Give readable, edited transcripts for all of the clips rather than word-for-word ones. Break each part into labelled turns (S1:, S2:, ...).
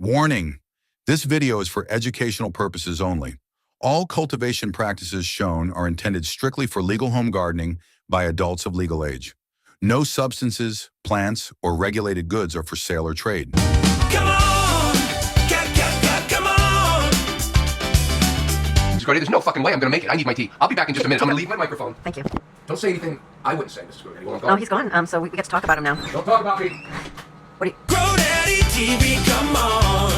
S1: Warning: this video is for educational purposes only. All cultivation practices shown are intended strictly for legal home gardening by adults of legal age. No substances, plants, or regulated goods are for sale or trade.
S2: Come on! Come on!
S3: Mrs. Gordy, there's no fucking way I'm gonna make it. I need my tea. I'll be back in just a minute. I'm gonna leave my microphone.
S4: Thank you.
S3: Don't say anything I wouldn't say, Mrs. Gordy.
S4: Oh, he's gone. So we get to talk about him now.
S3: Don't talk about me.
S4: What do you...
S2: Grow Daddy TV, come on!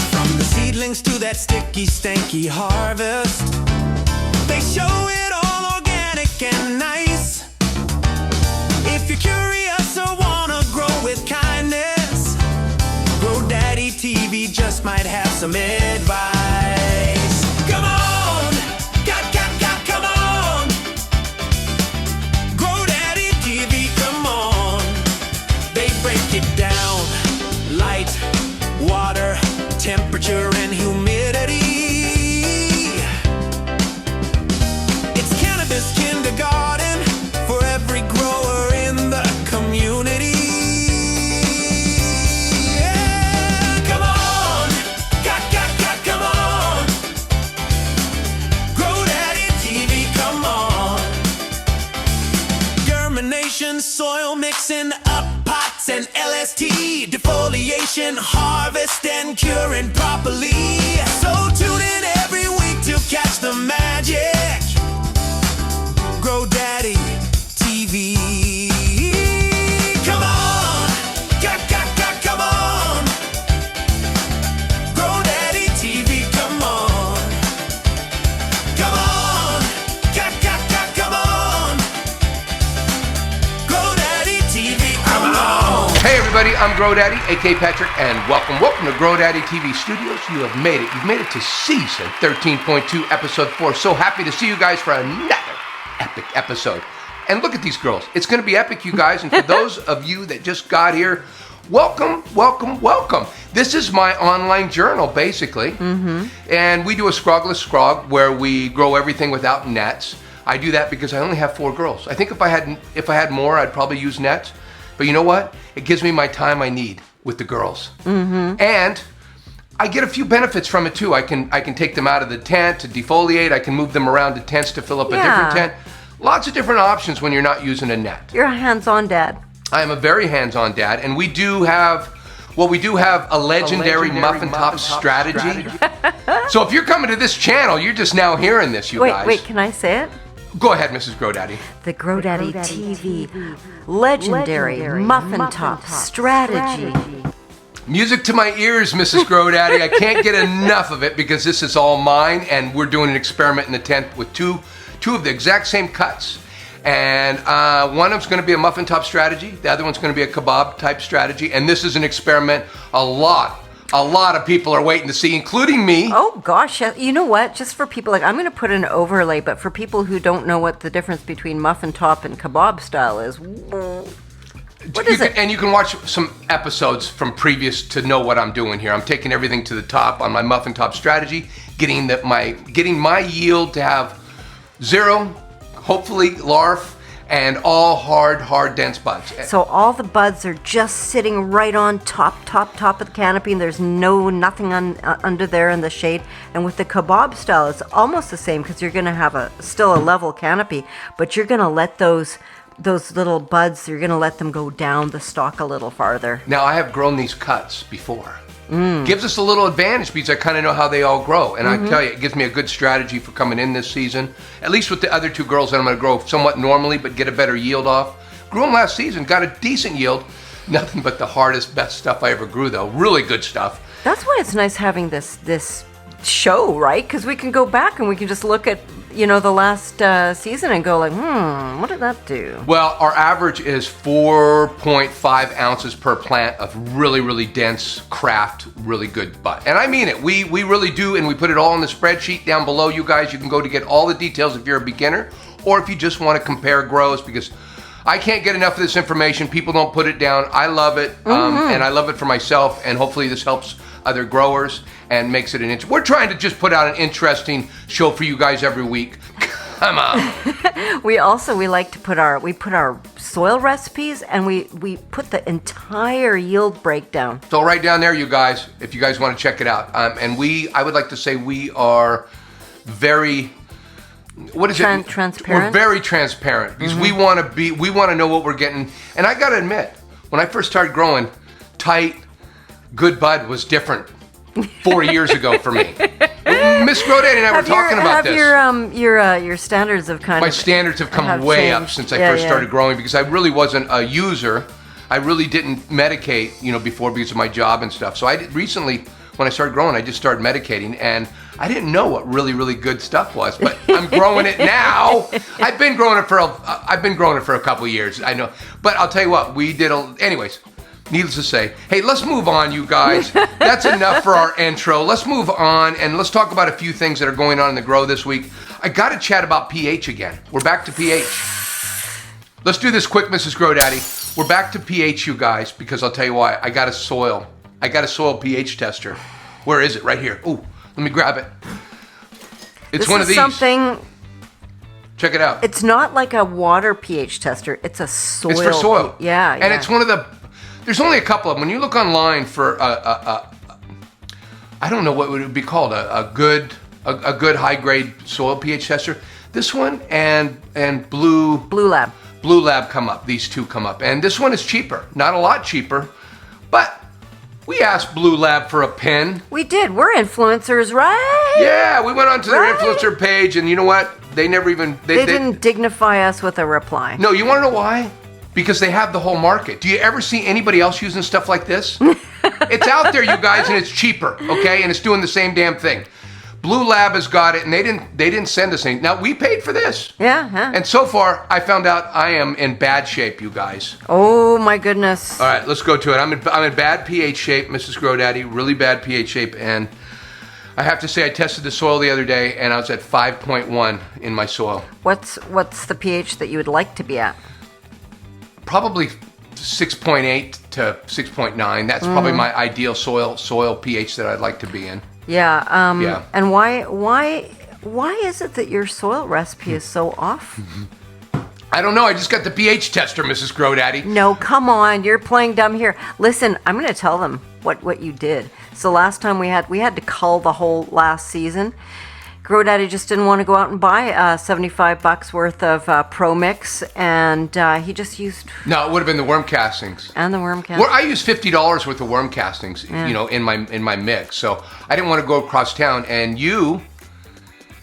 S2: From the seedlings to that sticky, stanky harvest, they show it all organic and nice. If you're curious or wanna grow with kindness, Grow Daddy TV just might have some advice. Come on! Come on! Grow Daddy TV, come on! They break it down. Light, water, temperature, and humidity. It's cannabis kindergarten for every grower in the community. Yeah, come on! Come on! Grow Daddy TV, come on! Germination, soil mixing, up pots and LST, defoliation, harvest and curing properly. So tune in every week to catch the magic. Grow Daddy TV. Come on! Come on! Grow Daddy TV, come on! Come on! Come on! Grow Daddy TV, come on!
S3: Hey everybody, I'm Grow Daddy, aka Patrick, and welcome to Grow Daddy TV Studios. You have made it. You've made it to season 13.2, episode 4. So happy to see you guys for another epic episode. And look at these girls. It's going to be epic, you guys. And for those of you that just got here, welcome. This is my online journal, basically. And we do a scrogless scrog where we grow everything without nets. I do that because I only have 4 girls. I think if I had more, I'd probably use nets. But you know what? It gives me my time I need with the girls. And I get a few benefits from it too. I can take them out of the tent to defoliate. I can move them around to tents to fill up a different tent. Lots of different options when you're not using a net.
S4: You're a hands-on dad.
S3: I am a very hands-on dad, and we do have a legendary muffin top strategy. So if you're coming to this channel, you're just now hearing this, you guys.
S4: Wait, can I say it?
S3: Go ahead, Mrs. Grow Daddy.
S4: The Grow Daddy TV legendary muffin top strategy.
S3: Music to my ears, Mrs. Grow Daddy. I can't get enough of it because this is all mine, and we're doing an experiment in the tent with two of the exact same cuts. And one of them's going to be a muffin top strategy. The other one's going to be a kebab type strategy. And this is an experiment a lot of people are waiting to see, including me.
S4: Oh gosh, you know what? Just for people, like, I'm going to put an overlay, but for people who don't know what the difference between muffin top and kebab style is, what is it?
S3: And you can watch some episodes from previous to know what I'm doing here. I'm taking everything to the top on my muffin top strategy, getting my yield to have 0, hopefully larf, and all hard dense buds.
S4: So all the buds are just sitting right on top of the canopy, and there's nothing under there in the shade. And with the kebab style, it's almost the same because you're going to have still a level canopy, but you're going to let those little buds, you're going to let them go down the stalk a little farther.
S3: Now, I have grown these cuts before. Gives us a little advantage because I kind of know how they all grow. And I tell you, it gives me a good strategy for coming in this season, at least with the other 2 girls that I'm going to grow somewhat normally, but get a better yield off. Grew them last season, got a decent yield. Nothing but the hardest, best stuff I ever grew, though. Really good stuff.
S4: That's why it's nice having this show, right? Because we can go back and we can just look at, the last season and go like, what did that do?
S3: Well, our average is 4.5 ounces per plant of really dense craft, really good bud. And I mean it. We really do, and we put it all in the spreadsheet down below. You guys, you can go to get all the details if you're a beginner, or if you just want to compare grows, because I can't get enough of this information. People don't put it down. I love it, and I love it for myself, and hopefully this helps other growers and makes it we're trying to just put out an interesting show for you guys every week. Come on.
S4: We like to put our soil recipes, and we put the entire yield breakdown.
S3: So right down there, you guys, if you guys want to check it out. And I would like to say we are very, what is it?
S4: Transparent.
S3: We're very transparent because we want to know what we're getting. And I got to admit, when I first started growing, tight, good bud was different 4 years ago for me. Miss GrowDaddy and I were talking about this.
S4: Your standards have
S3: My standards have come way up since I first started growing because I really wasn't a user. I really didn't medicate, before because of my job and stuff. So recently, when I started growing, I just started medicating, and I didn't know what really, really good stuff was. But I'm growing it now. I've been growing it for a couple of years. I know, but I'll tell you what, anyways. Needless to say, hey, let's move on, you guys. That's enough for our intro. Let's move on, and let's talk about a few things that are going on in the grow this week. I got to chat about pH again. We're back to pH. Let's do this quick, Mrs. GrowDaddy. We're back to pH, you guys, because I'll tell you why. I got a soil pH tester. Where is it? Right here. Ooh, let me grab it. It's one of these.
S4: Something.
S3: Check it out.
S4: It's not like a water pH tester. It's a soil.
S3: It's for soil.
S4: Yeah.
S3: And it's one of the. There's only a couple of them. When you look online for I don't know what would it be called, a good high grade soil pH tester. This one and Blue Lab come up. These two come up, and this one is cheaper. Not a lot cheaper, but we asked Blue Lab for a pin.
S4: We did. We're influencers, right?
S3: Yeah, we went onto their influencer page, and you know what? They never even they
S4: didn't dignify us with a reply.
S3: No, you want to know why? Because they have the whole market. Do you ever see anybody else using stuff like this? It's out there, you guys, and it's cheaper, okay? And it's doing the same damn thing. Blue Lab has got it, and they didn't send us anything. Now, we paid for this.
S4: Yeah, huh?
S3: And so far, I found out I am in bad shape, you guys.
S4: Oh, my goodness.
S3: All right, let's go to it. I'm in bad pH shape, Mrs. GrowDaddy, really bad pH shape, and I have to say I tested the soil the other day, and I was at 5.1 in my soil.
S4: What's the pH that you would like to be at?
S3: Probably 6.8 to 6.9. That's probably my ideal soil pH that I'd like to be in.
S4: Yeah.
S3: Yeah.
S4: And why is it that your soil recipe is so off?
S3: I don't know. I just got the pH tester, Mrs. GrowDaddy.
S4: No, come on. You're playing dumb here. Listen, I'm going to tell them what you did. So last time we had to cull the whole last season. GrowDaddy just didn't want to go out and buy $75 worth of Pro Mix, and he just used.
S3: No, it would have been the worm castings.
S4: And the worm castings.
S3: Well, I used $50 worth of worm castings, in my mix. So I didn't want to go across town, and you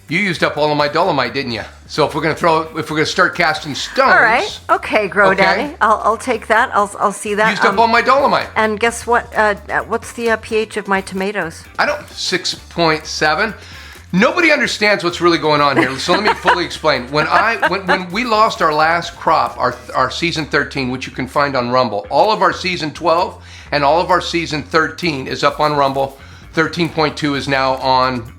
S3: used up all of my dolomite, didn't you? So if we're gonna start casting stones. All
S4: right. Okay, GrowDaddy. Okay. I'll take that. I'll see that.
S3: Used up all my dolomite.
S4: And guess what? What's the pH of my tomatoes?
S3: 6.7. Nobody understands what's really going on here. So let me fully explain. When we lost our last crop, our season 13, which you can find on Rumble, all of our season 12 and all of our season 13 is up on Rumble. 13.2 is now on,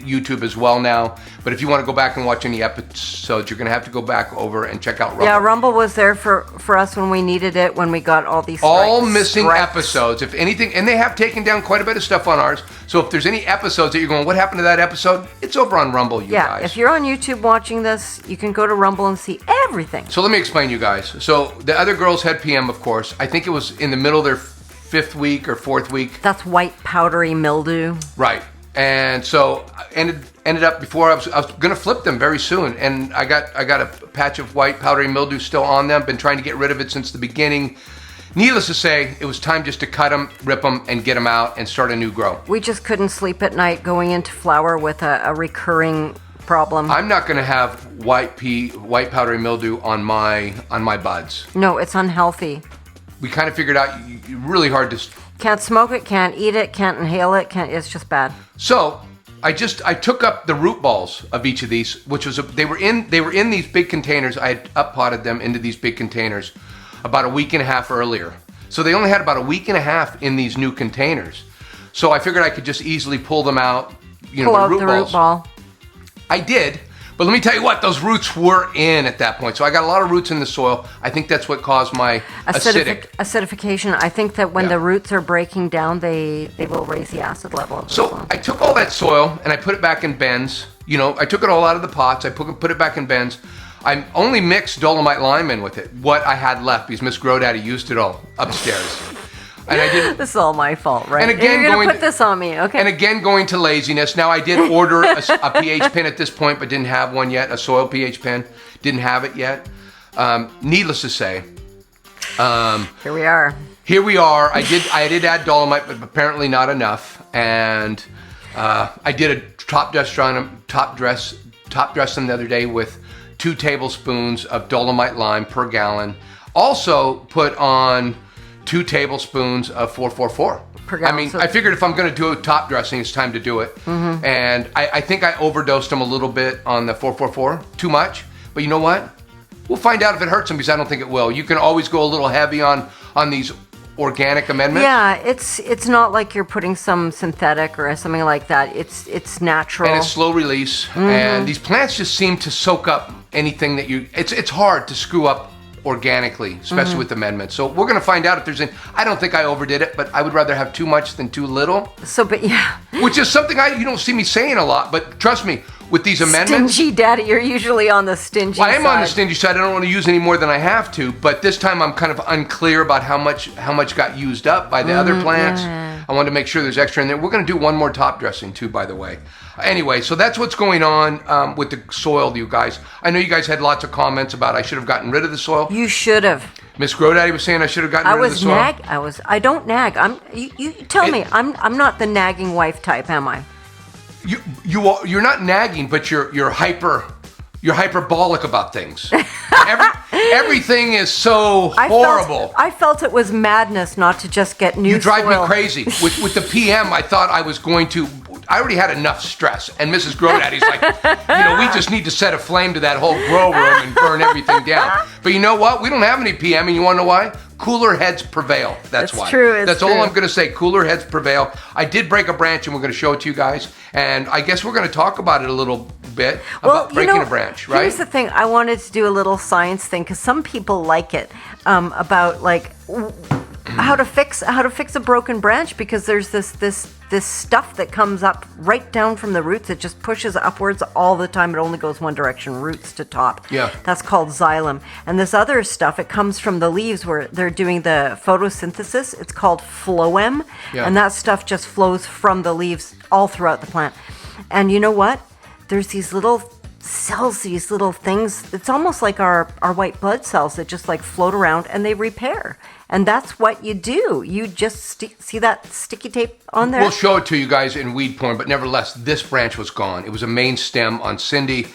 S3: YouTube as well now. But if you want to go back and watch any episodes, you're going to have to go back over and check out Rumble.
S4: Yeah, Rumble was there for us when we needed it, when we got all these
S3: all missing episodes, if anything. And they have taken down quite a bit of stuff on ours. So if there's any episodes that you're going, what happened to that episode? It's over on Rumble, you guys. Yeah,
S4: if you're on YouTube watching this, you can go to Rumble and see everything.
S3: So let me explain, you guys. So the other girls had PM, of course. I think it was in the middle of their 5th week or 4th week.
S4: That's white powdery mildew.
S3: Right. And so ended up before I was going to flip them very soon, and I got a patch of white powdery mildew still on them. Been trying to get rid of it since the beginning. Needless to say, it was time just to cut them, rip them, and get them out and start a new grow.
S4: We just couldn't sleep at night going into flower with a recurring problem.
S3: I'm not going to have white powdery mildew on my buds.
S4: No, it's unhealthy.
S3: We kind of figured out really hard to.
S4: Can't smoke it, can't eat it, can't inhale it, it's just bad.
S3: So I took up the root balls of each of these, which was they were in these big containers. I had up potted them into these big containers about a week and a half earlier. So they only had about a week and a half in these new containers. So I figured I could just easily pull them out,
S4: pull out the root ball.
S3: I did. But let me tell you what, those roots were in at that point. So I got a lot of roots in the soil. I think that's what caused my
S4: acidification. I think that when the roots are breaking down, they will raise the acid level.
S3: So I took all that soil and I put it back in bins. You know, I took it all out of the pots. I put it back in bins. I only mixed Dolomite lime in with it, what I had left, because Miss GrowDaddy used it all upstairs. And I didn't.
S4: This is all my fault, right?
S3: And again,
S4: you're going to put this on me, okay?
S3: And again, going to laziness. Now, I did order a pH pen at this point, but didn't have one yet. A soil pH pen. Didn't have it yet. Needless to say.
S4: Here we are.
S3: Here we are. I did add Dolomite, but apparently not enough. And I did a top dress them the other day with 2 tablespoons of Dolomite lime per gallon. Also put on 2 tablespoons of 444
S4: per gallon.
S3: I mean, I figured if I'm going to do a top dressing, it's time to do it. Mm-hmm. And I think I overdosed them a little bit on the 444, too much. But you know what? We'll find out if it hurts them, because I don't think it will. You can always go a little heavy on these organic amendments.
S4: Yeah, it's not like you're putting some synthetic or something like that. It's natural.
S3: And it's slow release. Mm-hmm. And these plants just seem to soak up anything that you... It's hard to screw up organically, especially with amendments. So we're going to find out if there's any... I don't think I overdid it, but I would rather have too much than too little.
S4: So, but yeah.
S3: Which is something you don't see me saying a lot, but trust me, with these amendments...
S4: Stingy daddy, you're usually on the stingy side.
S3: I am on the stingy side. I don't want to use any more than I have to, but this time I'm kind of unclear about how much got used up by the other plants. Yeah. I wanted to make sure there's extra in there. We're going to do one more top dressing too, by the way. Anyway, so that's what's going on with the soil, you guys. I know you guys had lots of comments about I should have gotten rid of the soil.
S4: You should have.
S3: Miss GrowDaddy was saying I should have gotten rid of the soil.
S4: I don't nag. You tell me. I'm not the nagging wife type, am I?
S3: You're not nagging, but you're hyperbolic about things. Everything is so horrible.
S4: I felt it was madness not to just get new soil.
S3: You drive me crazy. With the PM, I thought I was going to... I already had enough stress, and Mrs. GrowDaddy's like, we just need to set a flame to that whole grow room and burn everything down. But you know what? We don't have any PM, and you want to know why? Cooler heads prevail. That's why.
S4: True.
S3: That's all I'm going to say. Cooler heads prevail. I did break a branch, and we're going to show it to you guys. And I guess we're going to talk about it a little bit about breaking a branch, right?
S4: Here's the thing. I wanted to do a little science thing because some people like it about like how to fix a broken branch, because there's this stuff that comes up right down from the roots. It just pushes upwards all the time. It only goes one direction, roots to top.
S3: Yeah.
S4: That's called xylem. And this other stuff, it comes from the leaves where they're doing the photosynthesis. It's called phloem. Yeah. And that stuff just flows from the leaves all throughout the plant. And you know what? There's these little cells, these little things. It's almost like our white blood cells that just like float around and they repair. And that's what you do. You just see that sticky tape on there?
S3: We'll show it to you guys in weed porn, but nevertheless, this branch was gone. It was a main stem on Cindy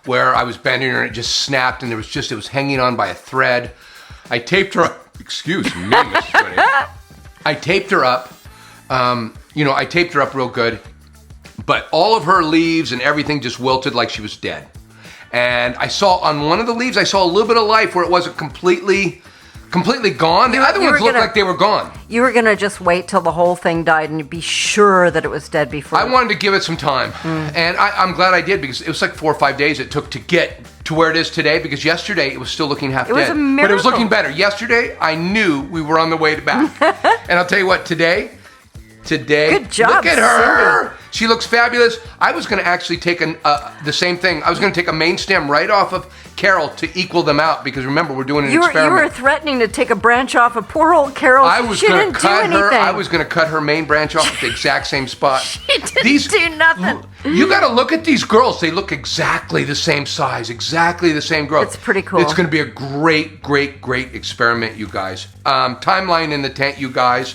S3: where I was bending her and it just snapped, and it was hanging on by a thread. I taped her up. Excuse me, Mrs. Twitter. I taped her up. I taped her up real good, but all of her leaves and everything just wilted like she was dead. And I saw on one of the leaves, I saw a little bit of life where it wasn't completely gone. The other ones looked like they were gone.
S4: You were going to just wait till the whole thing died and you'd be sure that it was dead before.
S3: I wanted to give it some time. And I'm glad I did, because it was like 4 or 5 days it took to get to where it is today, because yesterday it was still looking half dead.
S4: It was a miracle.
S3: But it was looking better. Yesterday, I knew we were on the way back. And I'll tell you what, today,
S4: good job,
S3: look at her.
S4: Cindy.
S3: She looks fabulous. I was going to actually take the same thing. I was going to take a main stem right off of Carol to equal them out, because remember, we're doing an experiment.
S4: You were threatening to take a branch off of poor old Carol. She didn't do anything.
S3: I was going to cut her main branch off at the exact same spot.
S4: She didn't do nothing.
S3: You got to look at these girls. They look exactly the same size, exactly the same growth.
S4: It's pretty cool.
S3: It's going to be a great, great, great experiment, you guys. Timeline in the tent, you guys.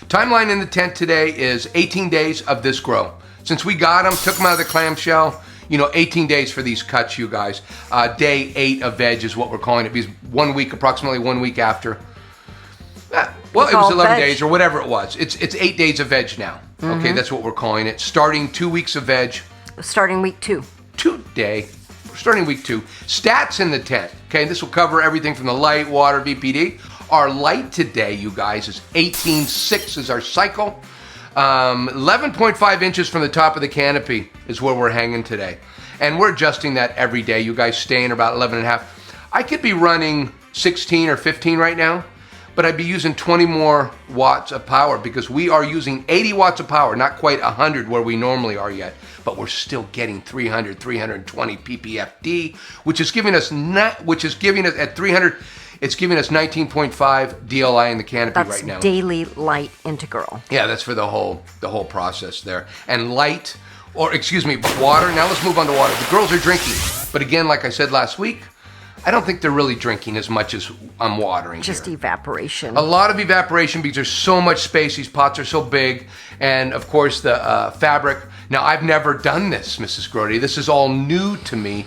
S3: Timeline in the tent today is 18 days of this grow. Since we got them, took them out of the clamshell, 18 days for these cuts, you guys. Day 8 of veg is what we're calling it, because approximately 1 week after. It was 11 days or whatever it was. It's 8 days of veg now. Mm-hmm. Okay, that's what we're calling it. Starting 2 weeks of veg.
S4: Starting week 2.
S3: Today. Starting week 2. Stats in the tent. Okay, this will cover everything from the light, water, VPD. Our light today, you guys, is 18.6 is our cycle. 11.5 inches from the top of the canopy is where we're hanging today. And we're adjusting that every day. You guys staying about 11.5. I could be running 16 or 15 right now, but I'd be using 20 more watts of power because we are using 80 watts of power, not quite 100 where we normally are yet, but we're still getting 320 ppfd, which is giving us at 300, it's giving us 19.5 DLI in the canopy right now.
S4: That's daily light integral.
S3: Yeah, that's for the whole process there. And light, or excuse me, water. Now let's move on to water. The girls are drinking, but again, like I said last week, I don't think they're really drinking as much as I'm watering.
S4: Just
S3: here.
S4: evaporation.
S3: A lot of evaporation because there's so much space. These pots are so big. And of course the fabric. Now I've never done this, Mrs. Grody. This is all new to me,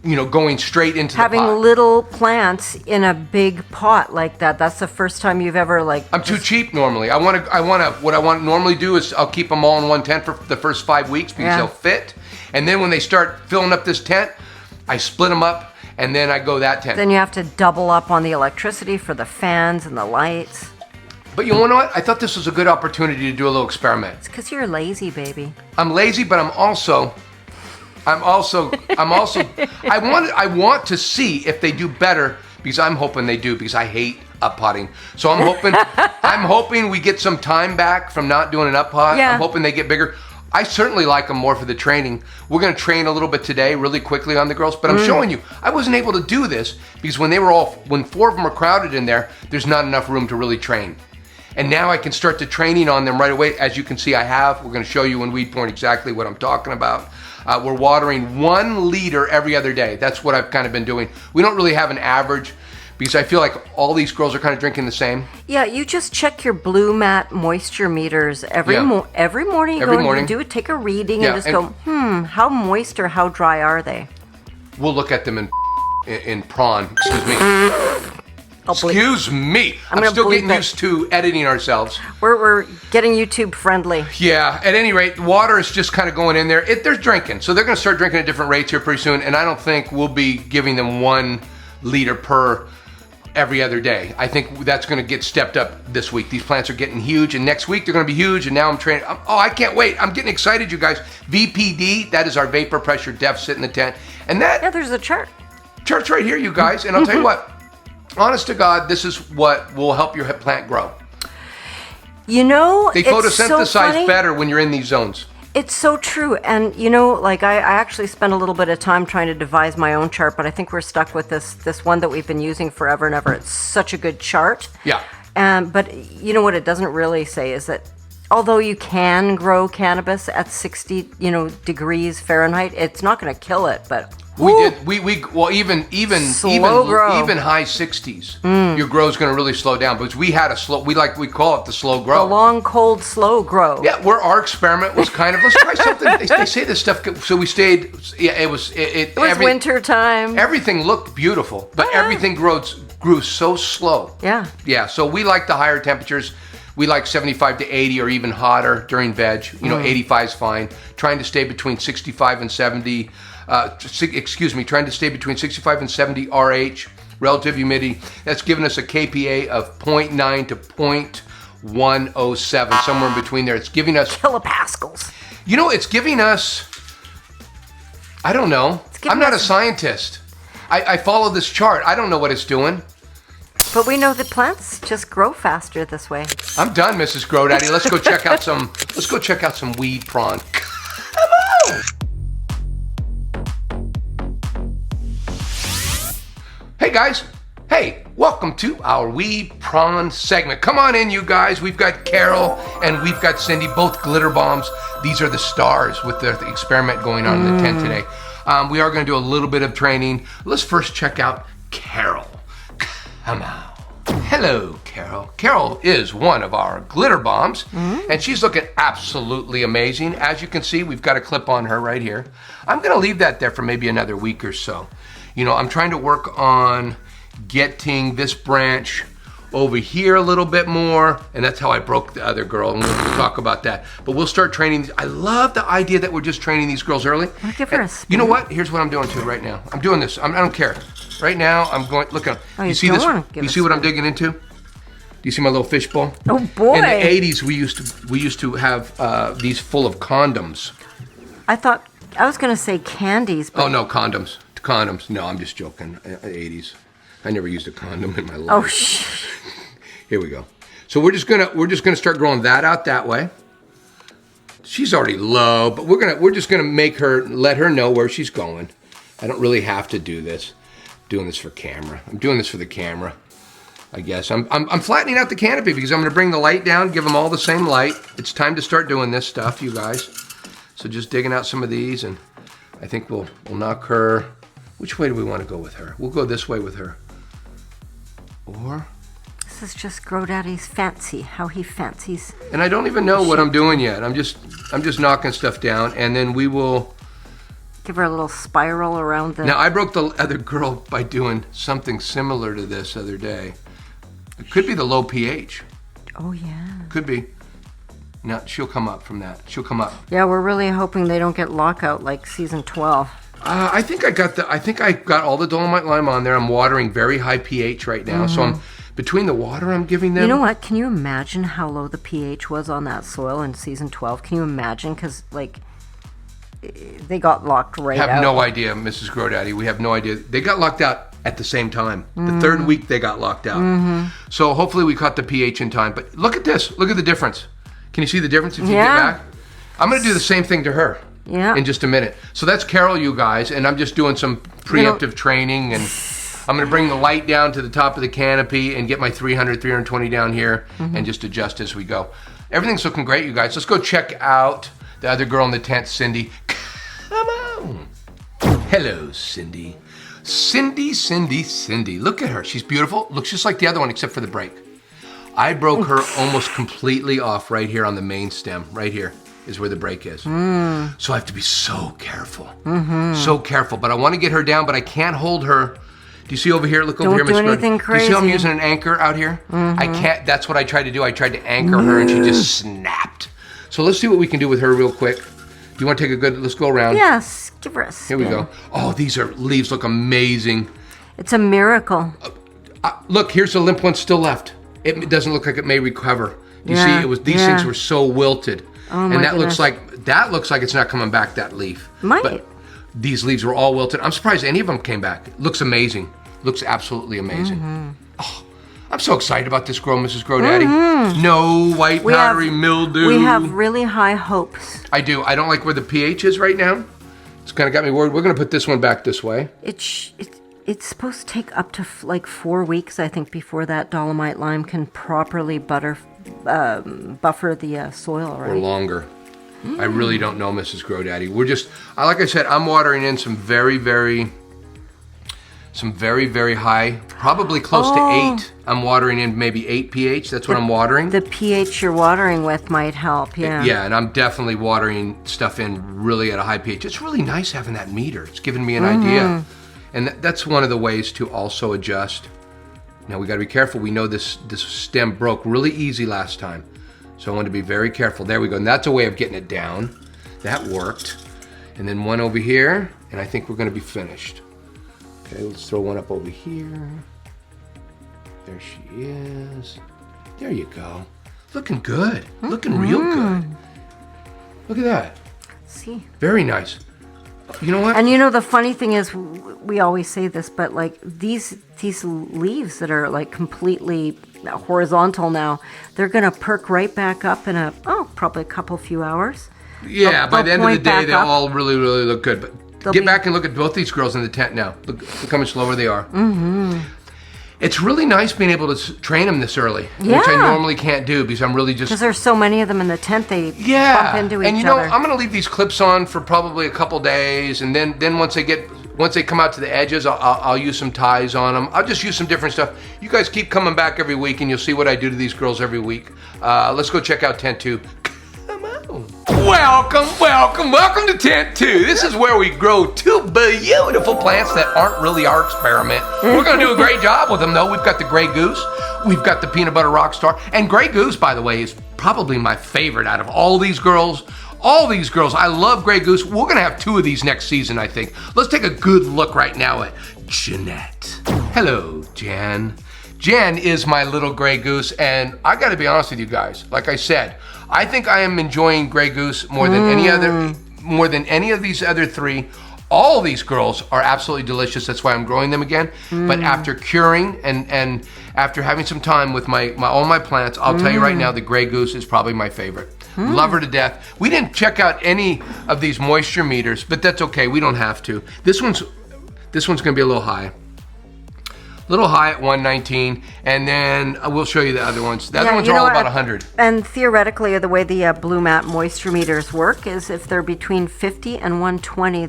S3: you know, going straight into
S4: having
S3: the pot.
S4: little plants in a big pot like that. That's the first time you've ever
S3: I'm too cheap normally. What I want to normally do is I'll keep them all in one tent for the first 5 weeks because they'll fit. And then when they start filling up this tent, I split them up. And then I go that tent.
S4: Then you have to double up on the electricity for the fans and the lights.
S3: But you know what? I thought this was a good opportunity to do a little experiment.
S4: It's because you're lazy, baby.
S3: I'm lazy, but I want to see if they do better because I'm hoping they do because I hate up potting. So I'm hoping we get some time back from not doing an up pot.
S4: Yeah.
S3: I'm hoping they get bigger. I certainly like them more for the training. We're going to train a little bit today, really quickly on the girls, but I'm showing you, I wasn't able to do this because when 4 of them are crowded in there, there's not enough room to really train. And now I can start the training on them right away. As you can see, we're going to show you in Weed Point exactly what I'm talking about. We're watering 1 liter every other day. That's what I've kind of been doing. We don't really have an average because I feel like all these girls are kind of drinking the same.
S4: Yeah, you just check your Blumat moisture meters every morning. You
S3: Every
S4: go
S3: morning.
S4: and you do it, take a reading
S3: Yeah,
S4: and just go, how moist or how dry are they?
S3: We'll look at them in prawn. Excuse me. Excuse me. I'm
S4: gonna
S3: still
S4: bleep
S3: getting
S4: it.
S3: used to editing ourselves.
S4: We're getting YouTube friendly.
S3: Yeah, at any rate, water is just kind of going in there. They're drinking. So they're going to start drinking at different rates here pretty soon. And I don't think we'll be giving them 1 liter per every other day. I think that's going to get stepped up this week. These plants are getting huge, and next week they're going to be huge, and now I'm training. I can't wait. I'm getting excited, you guys. VPD, that is our vapor pressure deficit in the tent. And that
S4: Yeah, there's a chart.
S3: chart's right here, you guys. And I'll tell you what, honest to God, this is what will help your plant grow.
S4: You know,
S3: They
S4: it's
S3: photosynthesize
S4: so funny.
S3: better when you're in these zones.
S4: It's so true. And, you know, like I actually spent a little bit of time trying to devise my own chart, but I think we're stuck with this one that we've been using forever and ever. It's such a good chart.
S3: Yeah.
S4: But you know what it doesn't really say is that although you can grow cannabis at 60, degrees Fahrenheit, it's not going to kill it, but
S3: even
S4: Slow grow.
S3: even high 60s, your grow's going to really slow down because we call it the slow
S4: the
S3: grow.
S4: long, cold, slow grow.
S3: Yeah, where our experiment was kind of, let's try something. They say this stuff, so we stayed. Yeah, it was
S4: Winter time.
S3: Everything looked beautiful, but everything grew so slow.
S4: Yeah.
S3: Yeah, so we like the higher temperatures. We like 75 to 80 or even hotter during veg. 85 is fine. Trying to stay between 65 and 70. Trying to stay between 65 and 70 RH, relative humidity. That's given us a KPA of 0.9 to 0.107, somewhere in between there. It's giving us
S4: Kilopascals.
S3: it's giving us, I don't know.
S4: giving
S3: I'm not a
S4: us-
S3: scientist. I follow this chart. I don't know what it's doing.
S4: But we know that plants just grow faster this way.
S3: I'm done, Mrs. Grodaddy. Let's go check out some. Let's go check out some weed prawn. Come on. Hey guys. Hey, welcome to our weed prawn segment. Come on in, you guys. We've got Carol and we've got Cindy, both glitter bombs. These are the stars with the experiment going on in the tent today. We are going to do a little bit of training. Let's first check out Carol. Come on. Hello, Carol. Carol is one of our glitter bombs, and she's looking absolutely amazing. As you can see, we've got a clip on her right here. I'm going to leave that there for maybe another week or so. I'm trying to work on getting this branch over here a little bit more, and that's how I broke the other girl, and we'll talk about that. But we'll start training. I love the idea that we're just training these girls early.
S4: I'll give her a spin.
S3: You know what? Here's what I'm doing too right now. I'm doing this. I don't care. Right now, I'm going. Look,
S4: Oh,
S3: you
S4: you
S3: see
S4: don't
S3: this?
S4: wanna give
S3: You
S4: a
S3: see what I'm
S4: spin.
S3: digging into? Do you see my little fishbowl?
S4: Oh, boy.
S3: In the 80s, we used to have these full of condoms.
S4: I was going to say candies, but
S3: Oh no, condoms. No, I'm just joking. 80s. I never used a condom in my life.
S4: oh,
S3: Here we go. So we're just gonna start growing that out that way. She's already low, but we're just gonna let her know where she's going. I don't really have to do this. I'm doing this for camera. I'm doing this for the camera, I guess. I'm flattening out the canopy because I'm gonna bring the light down, give them all the same light. It's time to start doing this stuff, you guys. So just digging out some of these, and I think we'll knock her. Which way do we want to go with her? We'll go this way with her. Or
S4: this is just Grow Daddy's fancy, how he fancies.
S3: And I don't even know what I'm doing yet. I'm just knocking stuff down, and then we will
S4: give her a little spiral around the...
S3: Now, I broke the other girl by doing something similar to this other day. It could be the low pH.
S4: Oh, yeah.
S3: Could be. Now, she'll come up from that. She'll come up.
S4: Yeah, we're really hoping they don't get lockout like season 12.
S3: I think I got all the Dolomite Lime on there. I'm watering very high pH right now, so I'm between the water I'm giving them.
S4: You know what? Can you imagine how low the pH was on that soil in season 12? Can you imagine? Because like they got locked right out.
S3: Have no idea, Mrs. Grow Daddy. We have no idea. They got locked out at the same time. The third week they got locked out. So hopefully we caught the pH in time. But look at this. Look at the difference. Can you see the difference if you get back? I'm going to do the same thing to her.
S4: Yeah.
S3: In just a minute. So that's Carol, you guys, and I'm just doing some preemptive training, and I'm going to bring the light down to the top of the canopy and get my 300, 320 down here and just adjust as we go. Everything's looking great, you guys. Let's go check out the other girl in the tent, Cindy. Come on. Hello, Cindy. Cindy. Look at her. She's beautiful. Looks just like the other one except for the break. I broke her almost completely off right here on the main stem, right here. Is where the break is. So I have to be so careful. So careful. But I want to get her down, but I can't hold her. Do you see over here? Look over here, Miss Bird.
S4: Don't do anything crazy.
S3: Do you see how I'm using an anchor out here? I can't. That's what I tried to do. I tried to anchor her, and she just snapped. So let's see what we can do with her real quick. Do you want to take a good, let's go around.
S4: Yes, give her a spin.
S3: Here we go. Oh, these leaves look amazing.
S4: It's a miracle.
S3: Look, here's the limp one still left. It doesn't look like it may recover. You see, these things were so wilted.
S4: Oh,
S3: and that looks like it's not coming back, that leaf.
S4: Might.
S3: But these leaves were all wilted. I'm surprised any of them came back. It looks amazing. Looks absolutely amazing. Oh, I'm so excited about this grow, Mrs. Grow Daddy. No white powdery mildew.
S4: We have really high hopes.
S3: I do. I don't like where the pH is right now. It's kind of got me worried. We're going to put this one back this way.
S4: It's supposed to take up to like 4 weeks, I think, before that Dolomite Lime can properly buffer the soil, right?
S3: Or longer. I really don't know, Mrs. Grow Daddy. We're just, like I said, I'm watering in some very, very high, probably close to 8. I'm watering in maybe 8 pH. That's what I'm watering.
S4: The pH you're watering with might help, yeah.
S3: Yeah, and I'm definitely watering stuff in really at a high pH. It's really nice having that meter. It's giving me an idea. And that's one of the ways to also adjust. Now we got to be careful. We know this stem broke really easy last time. So I want to be very careful. There we go. And that's a way of getting it down. That worked. And then one over here. And I think we're going to be finished. Okay, let's throw one up over here. There she is. There you go. Looking good. Looking real good. Look at that.
S4: See?
S3: Very nice. You know what?
S4: And you know, the funny thing is, we always say this, but like these leaves that are like completely horizontal now, they're going to perk right back up in probably a few hours.
S3: Yeah, by the end of the day, they
S4: up.
S3: all really, really look good. But get back and look at both these girls in the tent now. Look how much lower they are. It's really nice being able to train them this early, which I normally can't do because I'm really just...
S4: Because there's so many of them in the tent, they bump into each other.
S3: And you know, I'm going to leave these clips on for probably a couple days, and then once they come out to the edges, I'll use some ties on them. I'll just use some different stuff. You guys keep coming back every week, and you'll see what I do to these girls every week. Let's go check out Tent 2. Come on. Welcome to Tent 2. This is where we grow 2 beautiful plants that aren't really our experiment. We're going to do a great job with them, though. We've got the Gray Goose. We've got the Peanut Butter Rockstar. And Gray Goose, by the way, is probably my favorite out of all these girls. I love Gray Goose. We're going to have 2 of these next season, I think. Let's take a good look right now at Jeanette. Hello, Jan. Jan is my little Gray Goose, and I got to be honest with you guys. Like I said, I think I am enjoying Gray Goose more than any of these other 3. All these girls are absolutely delicious. That's why I'm growing them again. But after curing and after having some time with all my plants, I'll tell you right now, the Grey Goose is probably my favorite. Love her to death. We didn't check out any of these moisture meters, but that's okay. We don't have to. This one's gonna be a little high. At 119, and then we'll show you the other ones. The other ones are all about 100.
S4: And theoretically, the way the Blumat moisture meters work is if they're between 50 and 120,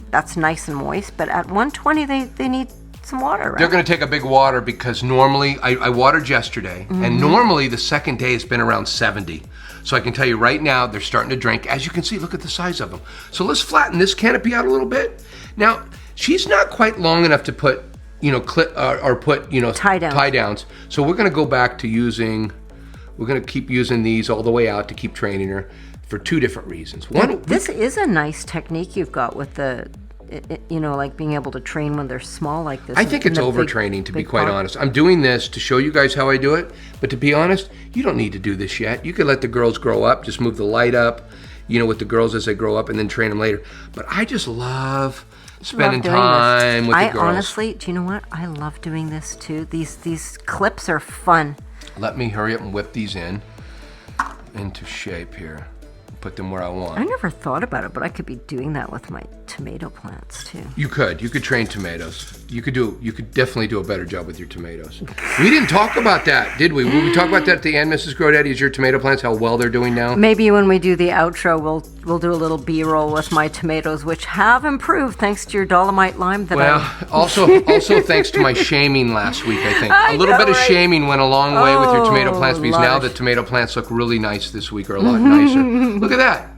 S4: that's nice and moist. But at 120, they need some water, right?
S3: They're going to take a big water because normally, I watered yesterday, and normally the second day it's been around 70. So I can tell you right now, they're starting to drink. As you can see, look at the size of them. So let's flatten this canopy out a little bit. Now, she's not quite long enough to put tie downs. So we're going to go back to we're going to keep using these all the way out to keep training her for two different reasons. One,
S4: this is a nice technique you've got with like being able to train when they're small like this.
S3: I think it's overtraining, to be quite honest. I'm doing this to show you guys how I do it, but to be honest, you don't need to do this yet. You could let the girls grow up, just move the light up, with the girls as they grow up, and then train them later. But I just love spending time with the girls.
S4: I honestly, do you know what? I love doing this too. These clips are fun.
S3: Let me hurry up and whip these into shape here. Put them where I want.
S4: I never thought about it, but I could be doing that with my tomato plants too.
S3: You could train tomatoes. You could definitely do a better job with your tomatoes. We didn't talk about that, did we? Will we talk about that at the end, Mrs. GrowDaddy? Is your tomato plants, how well they're doing now?
S4: Maybe when we do the outro, we'll do a little B-roll with my tomatoes, which have improved thanks to your Dolomite lime.
S3: Also thanks to my shaming last week, I think. A little bit of shaming went a long way with your tomato plants, because now the tomato plants look really nice this week, or a lot nicer. Look at that.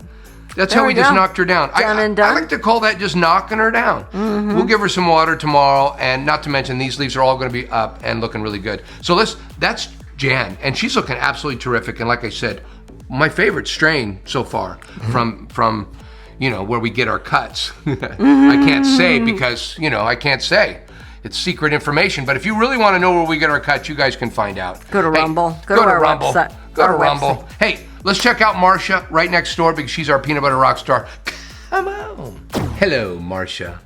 S3: That's how we just knocked her down. I like to call that just knocking her down. We'll give her some water tomorrow, and not to mention these leaves are all going to be up and looking really good. So that's Jan, and she's looking absolutely terrific. And like I said, my favorite strain so far from where we get our cuts. I can't say because I can't say. It's secret information. But if you really want to know where we get our cuts, you guys can find out.
S4: Go to Rumble.
S3: Go to Rumble. Go to Rumble. Hey. Let's check out Marsha right next door because she's our peanut butter rock star. Come on. Hello, Marsha.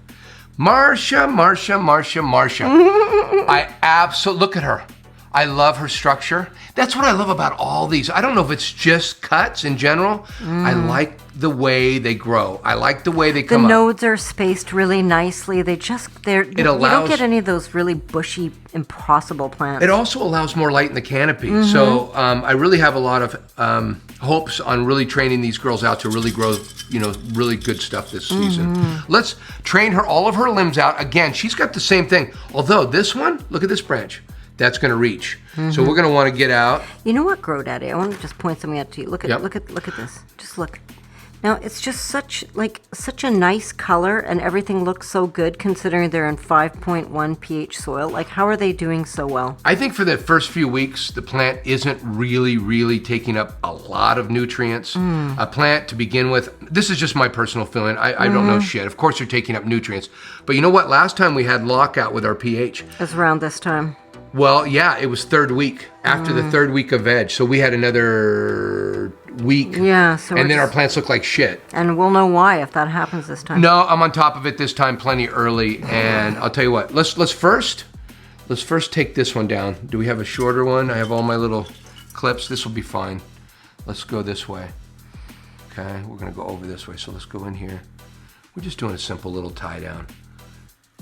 S3: Marsha. I absolutely, look at her. I love her structure. That's what I love about all these. I don't know if it's just cuts in general. I like the way they grow. I like the way they come up.
S4: The nodes are spaced really nicely. You don't get any of those really bushy, impossible plants.
S3: It also allows more light in the canopy. So I really have a lot of hopes on really training these girls out to really grow, really good stuff this season. Let's train all of her limbs out. Again, she's got the same thing. Although this one, look at this branch. That's going to reach. So we're going to want to get out.
S4: You know what, GrowDaddy? I want to just point something out to you. Look at this. Just look. Now it's just such a nice color, and everything looks so good considering they're in 5.1 pH soil. Like, how are they doing so well?
S3: I think for the first few weeks, the plant isn't really taking up a lot of nutrients. A plant to begin with, this is just my personal feeling. I don't know shit. Of course, you're taking up nutrients, but you know what? Last time we had lockout with our pH.
S4: It was around this time.
S3: Well, yeah, it was third week, after the third week of veg. So we had another week.
S4: Yeah.
S3: And then our plants look like shit.
S4: And we'll know why if that happens this time.
S3: No, I'm on top of it this time plenty early. And I'll tell you what, let's first take this one down. Do we have a shorter one? I have all my little clips. This will be fine. Let's go this way. Okay, we're going to go over this way. So let's go in here. We're just doing a simple little tie down.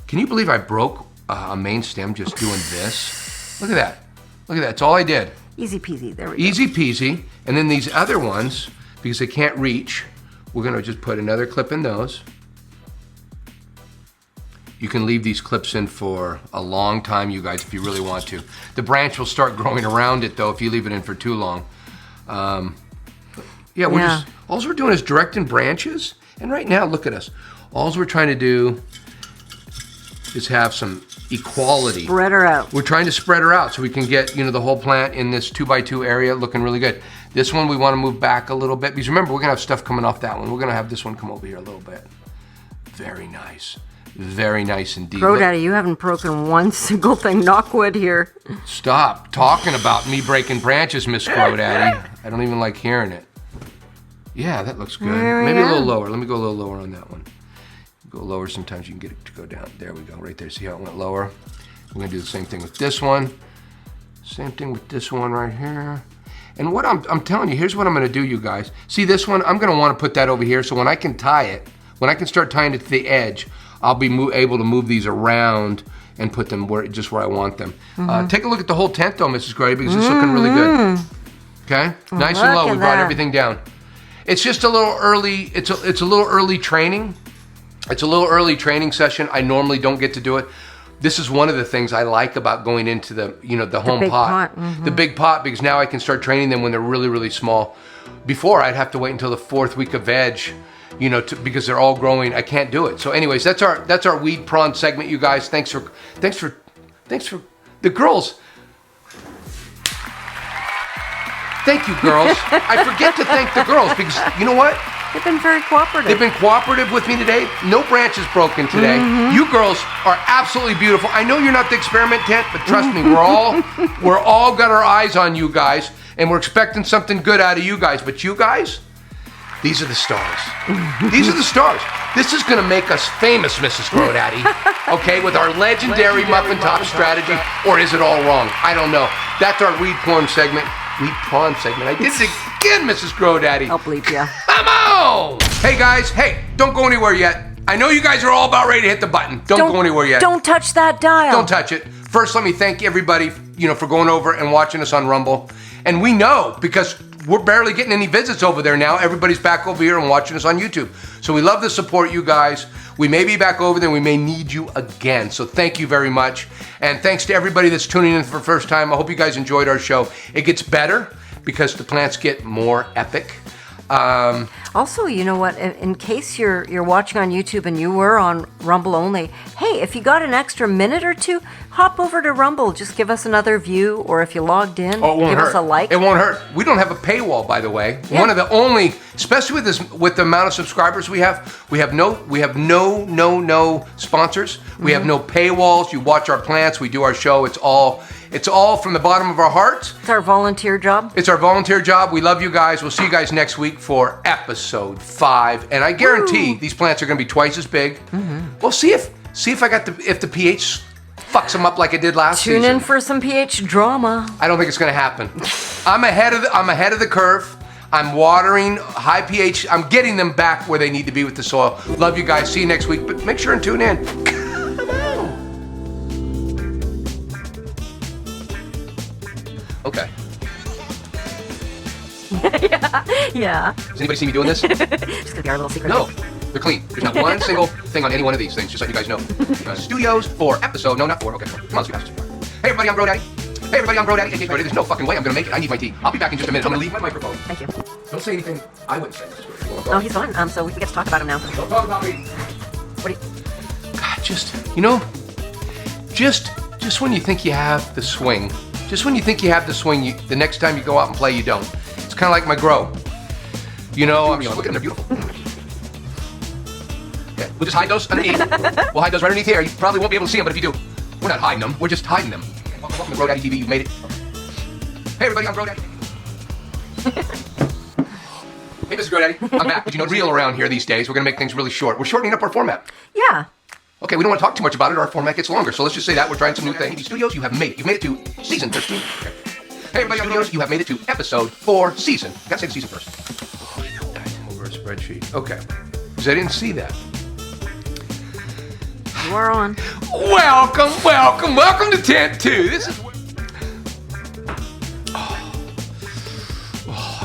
S3: Can you believe I broke a main stem just doing this? Look at that. That's all I did.
S4: Easy peasy. There we go.
S3: Easy peasy. And then these other ones, because they can't reach, we're going to just put another clip in those. You can leave these clips in for a long time, you guys, if you really want to. The branch will start growing around it, though, if you leave it in for too long. All we're doing is directing branches. And right now, look at us. All we're trying to do is have some equality.
S4: Spread her out.
S3: We're trying to spread her out so we can get, the whole plant in this 2x2 area looking really good. This one we want to move back a little bit because remember, we're going to have stuff coming off that one. We're going to have this one come over here a little bit. Very nice. Very nice indeed.
S4: GrowDaddy, you haven't broken one single thing. Knock wood here.
S3: Stop talking about me breaking branches, Miss GrowDaddy. I don't even like hearing it. Yeah, that looks good. Maybe a little lower. Let me go a little lower on that one. Go lower, sometimes you can get it to go down. There we go, right there. See how it went lower? We're gonna do the same thing with this one. Same thing with this one right here. And what I'm telling you, here's what I'm gonna do, you guys. See this one? I'm gonna wanna put that over here so when I can tie it, when I can start tying it to the edge, I'll be able to move these around and put them just where I want them. Take a look at the whole tent though, Mrs. Grady, because it's looking really good. Okay, nice and low, we brought everything down. It's just a little early, it's a little early training. It's a little early training session. I normally don't get to do it. This is one of the things I like about going into the, the home pot. The big pot, because now I can start training them when they're really, really small. Before, I'd have to wait until the 4th week of veg, because they're all growing. I can't do it. So anyways, that's our weed prawn segment, you guys. Thanks for the girls. Thank you, girls. I forget to thank the girls because you know what?
S4: They've been very cooperative.
S3: They've been cooperative with me today. No branches broken today. You girls are absolutely beautiful. I know you're not the experiment tent, but trust me, we're all got our eyes on you guys, and we're expecting something good out of you guys. But you guys, these are the stars. These are the stars. This is going to make us famous, Mrs. Grodaddy. Okay, with our legendary muffin top strategy, or is it all wrong? I don't know. That's our weed prawn segment. I did it again, Mrs. Grodaddy.
S4: I'll bleep ya.
S3: Come on! Hey guys, don't go anywhere yet. I know you guys are all about ready to hit the button. Don't go anywhere yet.
S4: Don't touch that dial.
S3: Don't touch it. First, let me thank everybody, for going over and watching us on Rumble. And we know, because we're barely getting any visits over there now, everybody's back over here and watching us on YouTube. So we love the support, you guys. We may be back over there. We may need you again. So thank you very much. And thanks to everybody that's tuning in for the first time. I hope you guys enjoyed our show. It gets better because the plants get more epic.
S4: Also, you know what? In case you're watching on YouTube and you were on Rumble only, hey, if you got an extra minute or two, hop over to Rumble. Just give us another view, or if you logged in, give us a like.
S3: It won't hurt. We don't have a paywall, by the way. Yeah. One of the only, especially with the amount of subscribers we have no sponsors. We have no paywalls. You watch our plants. We do our show. It's all from the bottom of our hearts.
S4: It's our volunteer job.
S3: It's our volunteer job. We love you guys. We'll see you guys next week for episode 5. And I guarantee these plants are going to be twice as big. We'll see if if the pH fucks them up like it did last season.
S4: Tune in for some pH drama.
S3: I don't think it's going to happen. I'm ahead of the curve. I'm watering high pH. I'm getting them back where they need to be with the soil. Love you guys. See you next week. But make sure and tune in. Okay.
S4: Yeah.
S3: Does anybody see me doing this?
S4: Just gonna be our little secret.
S3: No, they're clean. There's not one single thing on any one of these things, just so you guys know. Studios for episode, no, not 4. Okay, come on, Studios. Hey everybody, I'm Grodaddy. Hey everybody, I'm Grodaddy. Hey, there's no fucking way I'm gonna make it. I need my tea. I'll be back in just a minute. I'm gonna leave my microphone.
S4: Thank you.
S3: Don't say anything I wouldn't say.
S4: Oh, he's gone. So we get to talk about him now.
S3: Don't talk about me.
S4: What do you...
S3: God, just when you think you have the swing, the next time you go out and play, you don't. It's kind of like my grow. I'm just looking, they're beautiful. Okay, we'll just hide those underneath. We'll hide those right underneath here. You probably won't be able to see them, but if you do, we're not hiding them. We're just hiding them. Welcome to GroDaddy TV. You've made it. Hey, everybody, I'm GroDaddy. Hey, Mrs. GroDaddy. I'm back. But real around here these days. We're going to make things really short. We're shortening up our format.
S4: Yeah.
S3: Okay, we don't want to talk too much about it. Our format gets longer. So let's just say that. We're trying some new things. Studios, you have made it. You've made it to season 13. Okay. Hey, everybody, Studios, you have made it to episode 4 season. I gotta say the season first. Over a spreadsheet. Okay. Because I didn't see that.
S4: You are on.
S3: Welcome to tent 2. This is... I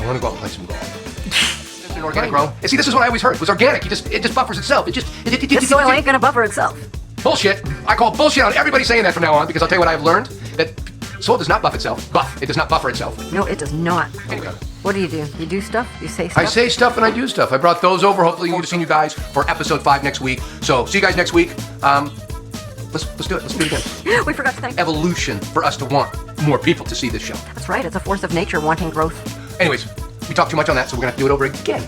S3: want to go out and play some golf. It's an organic grow. And see, this is what I always heard. It was organic. It just buffers itself.
S4: This soil ain't gonna buffer itself.
S3: Bullshit. I call bullshit on everybody saying that from now on, because I'll tell you what I've learned. That soil does not buff itself. It does not buffer itself.
S4: No, it does not.
S3: Anyway.
S4: What do? You do stuff? You say stuff?
S3: I say stuff and I do stuff. I brought those over. Hopefully you get to see you guys for episode 5 next week. So see you guys next week. Let's do it. Let's do it again.
S4: We forgot to thank
S3: evolution for us to want more people to see this show.
S4: That's right. It's a force of nature wanting growth.
S3: Anyways, we talked too much on that, so we're going to have to do it over again.